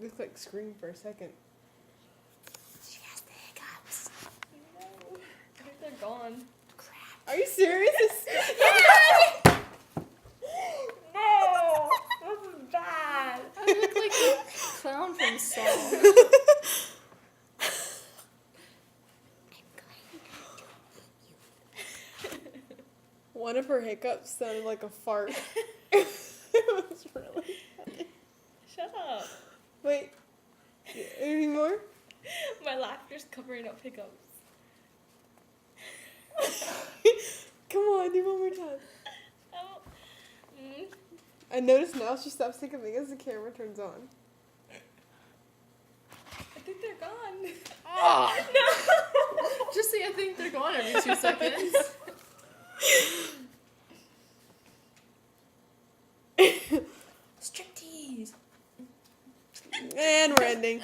Looks like scream for a second. She has the hiccups. No. I think they're gone. Crap. Are you serious? No! This is bad. I look like a clown from Saw. I'm going to eat you. One of her hiccups sounded like a fart. It was really funny. Shut up. Wait. Any more? My laughter's covering up hiccups. Come on, do one more time. Oh. Mm. I noticed now she stops hiccuping as the camera turns on. I think they're gone. Oh. No. Just say I think they're gone every 2 seconds. Striptease. And we're ending.